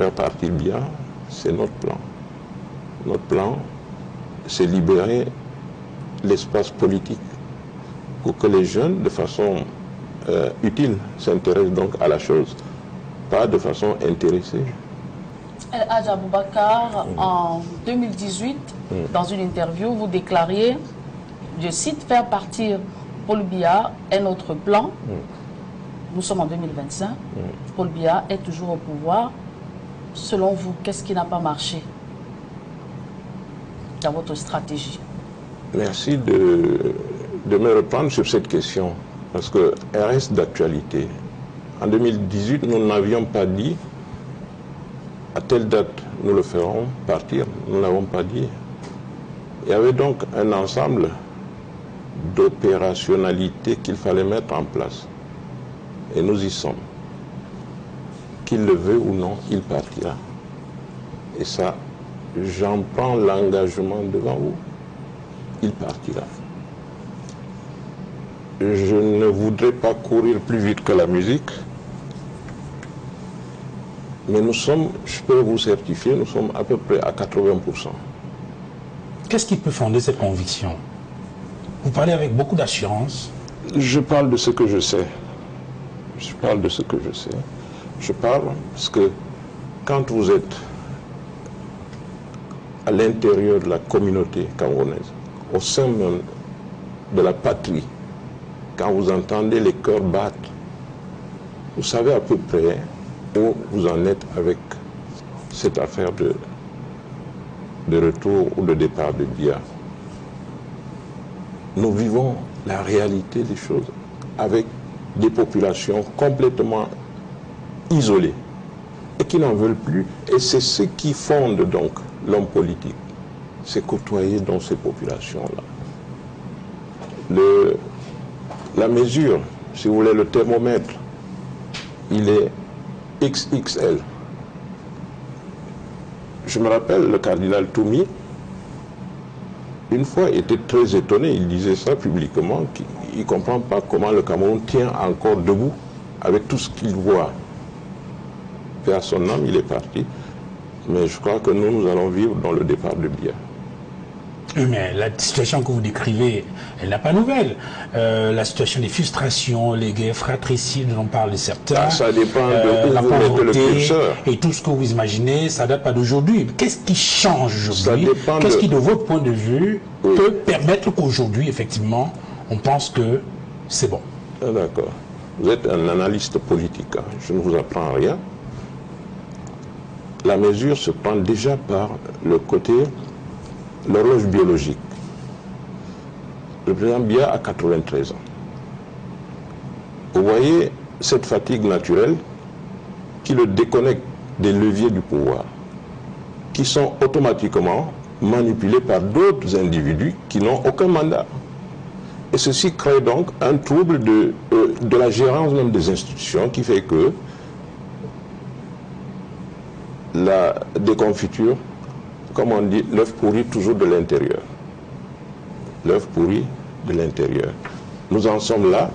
faire partir bien, c'est notre plan. Notre plan, c'est libérer l'espace politique pour que les jeunes, de façon utile, s'intéressent donc à la chose, pas de façon intéressée. El Hadj Aboubacar, en 2018, dans une interview, vous déclariez, je cite, faire partir Paul Biya est notre plan. Nous sommes en 2025. Paul Biya est toujours au pouvoir. Selon vous, qu'est-ce qui n'a pas marché dans votre stratégie? Merci de me reprendre sur cette question, parce qu'elle reste d'actualité. En 2018, nous n'avions pas dit à telle date nous le ferons partir, nous ne l'avons pas dit. Il y avait donc un ensemble d'opérationnalités qu'il fallait mettre en place. Et nous y sommes. Qu'il le veut ou non, il partira. Et ça, j'en prends l'engagement devant vous. Il partira. Je ne voudrais pas courir plus vite que la musique, mais nous sommes, je peux vous certifier, nous sommes à peu près à 80%. Qu'est-ce qui peut fonder cette conviction? Vous parlez avec beaucoup d'assurance. Je parle de ce que je sais. Je parle de ce que je sais. Je parle parce que quand vous êtes à l'intérieur de la communauté camerounaise, au sein même de la patrie, quand vous entendez les cœurs battre, vous savez à peu près où vous en êtes avec cette affaire de retour ou de départ de Biya. Nous vivons la réalité des choses avec des populations complètement isolées et qui n'en veulent plus. Et c'est ce qui fonde donc l'homme politique. C'est côtoyer dans ces populations-là. La mesure, si vous voulez, le thermomètre, il est XXL. Je me rappelle, le cardinal Toumi, une fois, était très étonné, il disait ça publiquement, qu'il ne comprend pas comment le Cameroun tient encore debout avec tout ce qu'il voit. Puis à son âme, il est parti. Mais je crois que nous allons vivre dans le départ de Biya. Oui, mais la situation que vous décrivez, elle n'est pas nouvelle. La situation des frustrations, les guerres fratricides dont parlent certains, ça dépend de où la vous mettez le pauvreté curseur. Et tout ce que vous imaginez, ça ne date pas d'aujourd'hui. Qu'est-ce qui change aujourd'hui? Qu'est-ce qui, de votre point de vue, peut permettre qu'aujourd'hui, effectivement, on pense que c'est bon? D'accord. Vous êtes un analyste politique, hein. Je ne vous apprends rien. La mesure se prend déjà par le côté, l'horloge biologique. Le président Biya a 93 ans. Vous voyez cette fatigue naturelle qui le déconnecte des leviers du pouvoir, qui sont automatiquement manipulés par d'autres individus qui n'ont aucun mandat. Et ceci crée donc un trouble de la gérance même des institutions qui fait que la déconfiture, comme on dit, l'œuf pourri toujours de l'intérieur. L'œuf pourri de l'intérieur. Nous en sommes là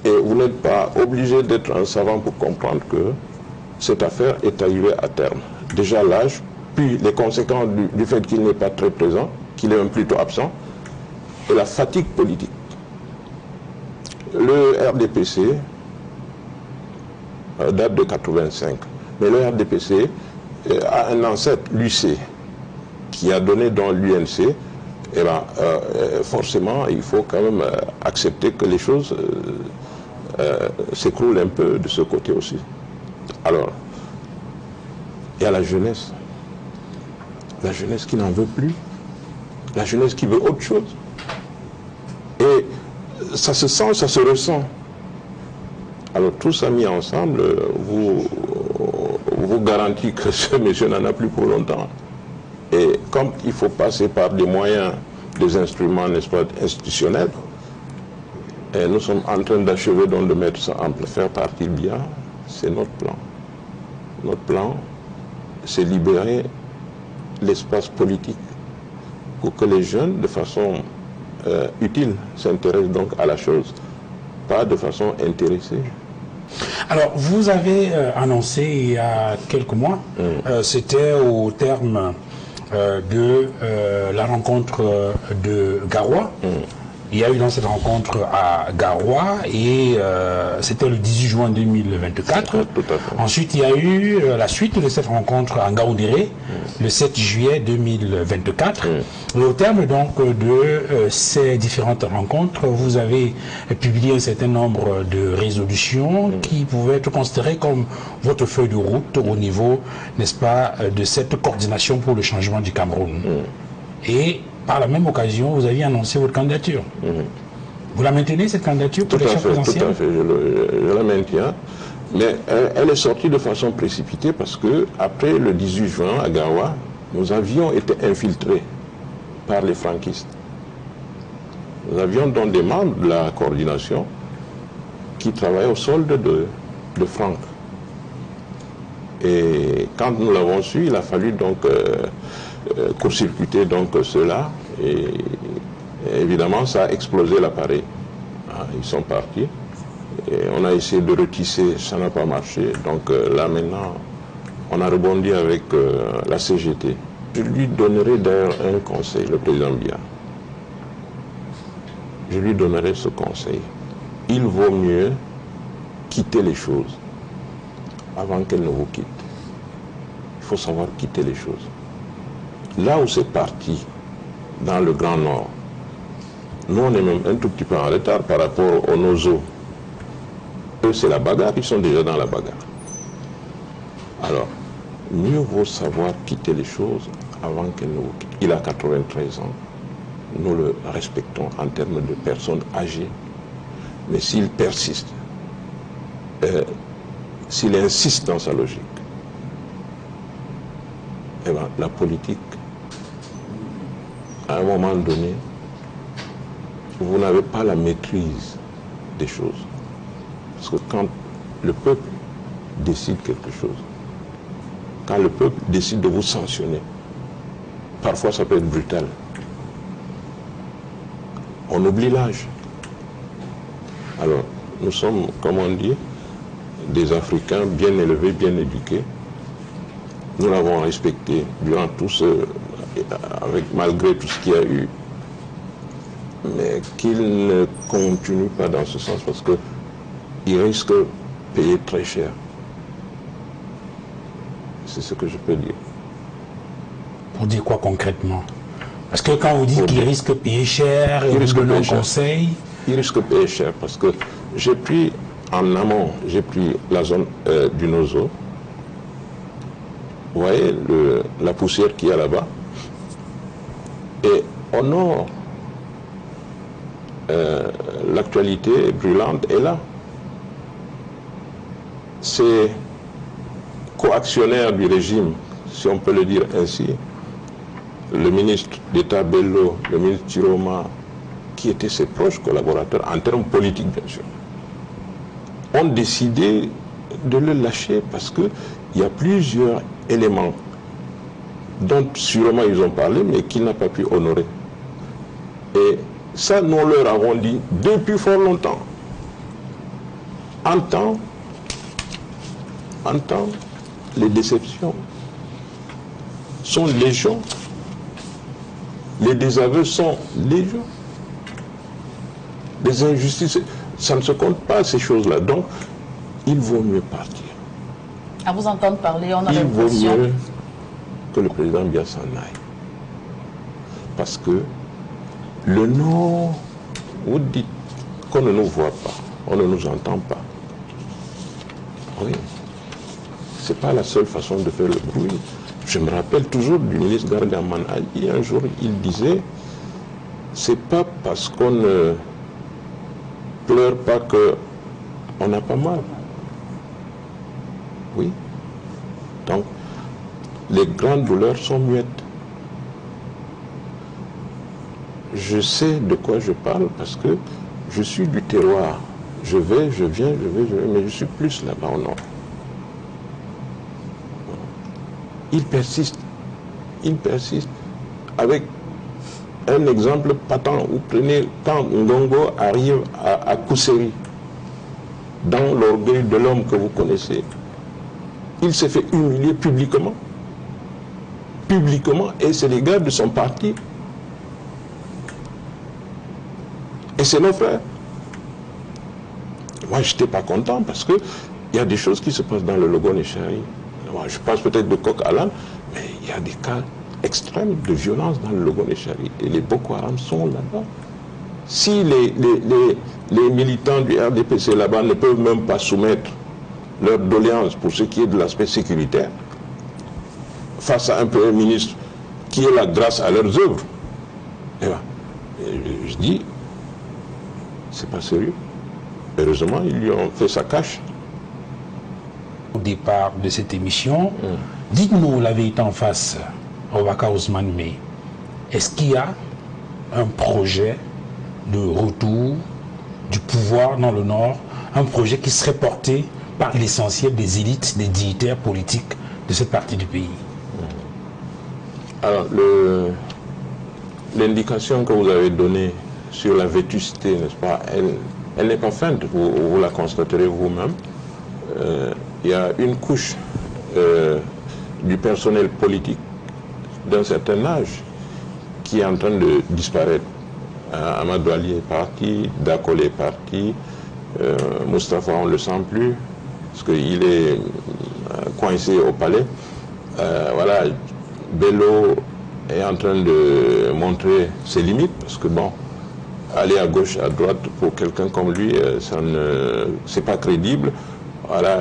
et vous n'êtes pas obligé d'être un savant pour comprendre que cette affaire est arrivée à terme. Déjà l'âge, puis les conséquences du fait qu'il n'est pas très présent, qu'il est même plutôt absent, et la fatigue politique. Le RDPC date de 85, mais le RDPC a un ancêtre, l'UC, qui a donné dans l'UNC, et ben, forcément, il faut quand même accepter que les choses s'écroulent un peu de ce côté aussi. Alors, il y a la jeunesse qui n'en veut plus, la jeunesse qui veut autre chose. Et ça se sent, ça se ressent. Alors tout ça mis ensemble, vous garantit que ce monsieur n'en a plus pour longtemps. Et comme il faut passer par des moyens, des instruments, n'est-ce pas, institutionnels, et nous sommes en train d'achever donc de mettre ça en place. Faire partir bien, c'est notre plan. Notre plan, c'est libérer l'espace politique pour que les jeunes, de façon utile, s'intéressent donc à la chose, pas de façon intéressée. Alors, vous avez annoncé il y a quelques mois, c'était au terme de la rencontre de Garoua. Il y a eu dans cette rencontre à Garoua et c'était le 18 juin 2024. Tout à fait. Ensuite, il y a eu la suite de cette rencontre à Ngaoundéré, le 7 juillet 2024. Et au terme donc de ces différentes rencontres, vous avez publié un certain nombre de résolutions qui pouvaient être considérées comme votre feuille de route au niveau, n'est-ce pas, de cette coordination pour le changement du Cameroun. Et par la même occasion, vous aviez annoncé votre candidature. Vous la maintenez, cette candidature, pour l'élection présidentielle? Tout à fait, je la maintiens. Mais elle est sortie de façon précipitée parce que après le 18 juin à Garoua, nous avions été infiltrés par les franquistes. Nous avions donc des membres de la coordination qui travaillaient au solde de Franck. Et quand nous l'avons su, il a fallu donc court-circuiter donc cela. Et évidemment, ça a explosé l'appareil. Ils sont partis. Et on a essayé de retisser, ça n'a pas marché. Donc là maintenant, on a rebondi avec la CGT. Je lui donnerai d'ailleurs un conseil, le président Biya. Je lui donnerai ce conseil. Il vaut mieux quitter les choses avant qu'elles ne vous quittent. Il faut savoir quitter les choses. Là où c'est parti, dans le Grand Nord, nous on est même un tout petit peu en retard par rapport aux Nozo. Eux c'est la bagarre, ils sont déjà dans la bagarre. Alors, mieux vaut savoir quitter les choses avant qu'elles ne vous quittent. Il a 93 ans. Nous le respectons en termes de personnes âgées. Mais s'il persiste, s'il insiste dans sa logique, eh bien, la politique, à un moment donné, vous n'avez pas la maîtrise des choses. Parce que quand le peuple décide quelque chose, quand le peuple décide de vous sanctionner, parfois ça peut être brutal. On oublie l'âge. Alors, nous sommes, comme on dit, des Africains bien élevés, bien éduqués. Nous l'avons respecté durant tout ce... malgré tout ce qu'il y a eu. Mais qu'il ne continue pas dans ce sens parce qu'il risque de payer très cher. C'est ce que je peux dire. Pour dire quoi concrètement? Parce que quand vous dites qu'il risque de payer cher et vous donnez un conseil... Il risque de payer cher parce que j'ai pris en amont, j'ai pris la zone du Nozo. Vous voyez la poussière qu'il y a là-bas. Et au nord, l'actualité brûlante est là. Ces coactionnaires du régime, si on peut le dire ainsi, le ministre d'État Bello, le ministre Chiroma, qui étaient ses proches collaborateurs, en termes politiques bien sûr, ont décidé de le lâcher parce qu'il y a plusieurs éléments dont sûrement ils ont parlé, mais qu'il n'a pas pu honorer. Et ça, nous leur avons dit depuis fort longtemps. En temps, les déceptions sont légion. Les désaveux sont légion. Les injustices, ça ne se compte pas ces choses-là. Donc, il vaut mieux partir. À vous entendre parler, on a l'impression... Il vaut mieux que le président Biya s'en aille. Parce que le Nord, vous dites qu'on ne nous voit pas, on ne nous entend pas. Oui, ce n'est pas la seule façon de faire le bruit. Je me rappelle toujours du ministre Gargaman Ali, un jour, il disait, c'est pas parce qu'on ne pleure pas qu'on n'a pas mal. Oui. Donc, les grandes douleurs sont muettes. Je sais de quoi je parle parce que je suis du terroir. Je vais, je viens, mais je suis plus là-bas au nord. Il persiste. Avec un exemple patent. Vous prenez quand Ndongo arrive à Kousseri. dans l'orgueil de l'homme que vous connaissez, il s'est fait humilier publiquement. Publiquement, et c'est les gars de son parti. Et c'est nos frères. Moi, je n'étais pas content parce qu'il y a des choses qui se passent dans le Logon et Chari. Je passe peut-être de coq à l'âne, mais il y a des cas extrêmes de violence dans le Logon et Chari. Et les Boko Haram sont là-bas. Si les militants du RDPC là-bas ne peuvent même pas soumettre leur doléance pour ce qui est de l'aspect sécuritaire, face à un Premier ministre qui est là grâce à leurs œuvres, et ben, je dis, c'est pas sérieux. Heureusement, ils lui ont fait sa cache. Au départ de cette émission, dites-nous la vérité en face, Obaka Ousmane Mey. Est-ce qu'il y a un projet de retour du pouvoir dans le Nord, un projet qui serait porté par l'essentiel des élites, des dignitaires politiques de cette partie du pays? Alors, l'indication que vous avez donnée sur la vétusté, n'est-ce pas, elle n'est pas feinte, vous la constaterez vous-même. Il y a une couche du personnel politique d'un certain âge qui est en train de disparaître. Amadou Ali est parti, Dakole est parti, Moustapha on ne le sent plus, parce qu'il est coincé au palais. Voilà, Bello est en train de montrer ses limites, parce que bon, aller à gauche, à droite, pour quelqu'un comme lui, c'est pas crédible. Voilà,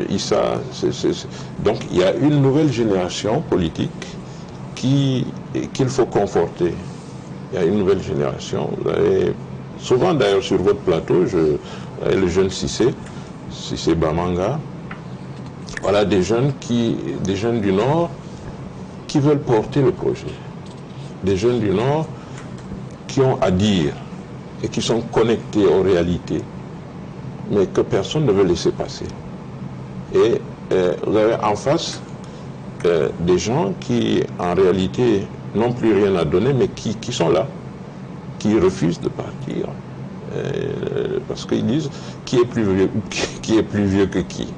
Issa, donc il y a une nouvelle génération politique qu'il faut conforter. Il y a une nouvelle génération. Vous avez, souvent d'ailleurs sur votre plateau, le jeune Cissé Bamanga, voilà des jeunes du Nord qui veulent porter le projet. Des jeunes du Nord qui ont à dire et qui sont connectés aux réalités, mais que personne ne veut laisser passer. Et vous avez en face des gens qui, en réalité, n'ont plus rien à donner, mais qui sont là, qui refusent de partir. Parce qu'ils disent qui est plus vieux que qui.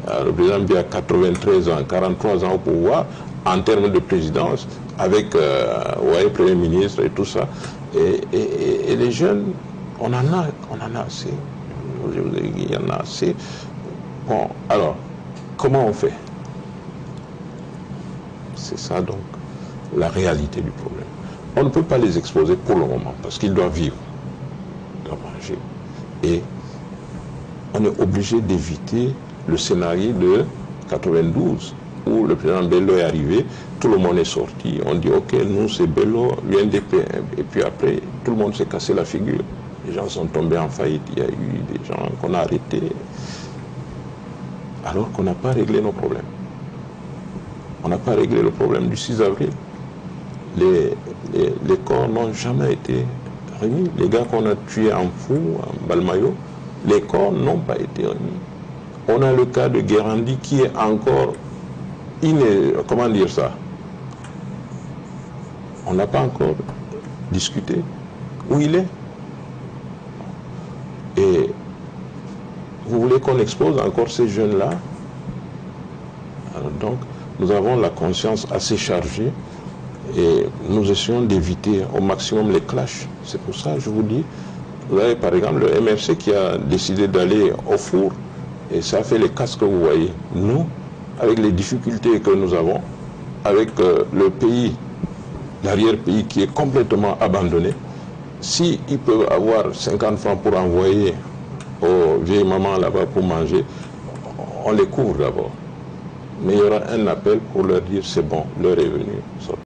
Alors, le président Biya a 93 ans, 43 ans au pouvoir, en termes de présidence, avec ouais, Premier ministre et tout ça. Et les jeunes, on en a assez. Je vous ai dit, il y en a assez. Bon, alors, comment on fait? C'est ça donc la réalité du problème. On ne peut pas les exposer pour le moment parce qu'ils doivent vivre, ils doivent manger. Et on est obligé d'éviter le scénario de 92 où le président Bello est arrivé, tout le monde est sorti, on dit ok, nous c'est Bello, l'UNDP, et puis après tout le monde s'est cassé la figure. Les gens sont tombés en faillite, il y a eu des gens qu'on a arrêtés, alors qu'on n'a pas réglé nos problèmes. On n'a pas réglé le problème du 6 avril. Les corps n'ont jamais été remis. Les gars qu'on a tués en Fou, en Balmayo, les corps n'ont pas été remis. On a le cas de Guérandi qui est encore, comment dire ça? On n'a pas encore discuté où il est. Et vous voulez qu'on expose encore ces jeunes-là? Donc, nous avons la conscience assez chargée et nous essayons d'éviter au maximum les clashs. C'est pour ça que je vous dis, vous avez par exemple le MFC qui a décidé d'aller au four et ça fait les casques que vous voyez. Nous, avec les difficultés que nous avons, avec le pays, l'arrière-pays qui est complètement abandonné, s'ils peuvent avoir 50 francs pour envoyer aux vieilles mamans là-bas pour manger, on les couvre d'abord. Mais il y aura un appel pour leur dire c'est bon, l'heure est venue.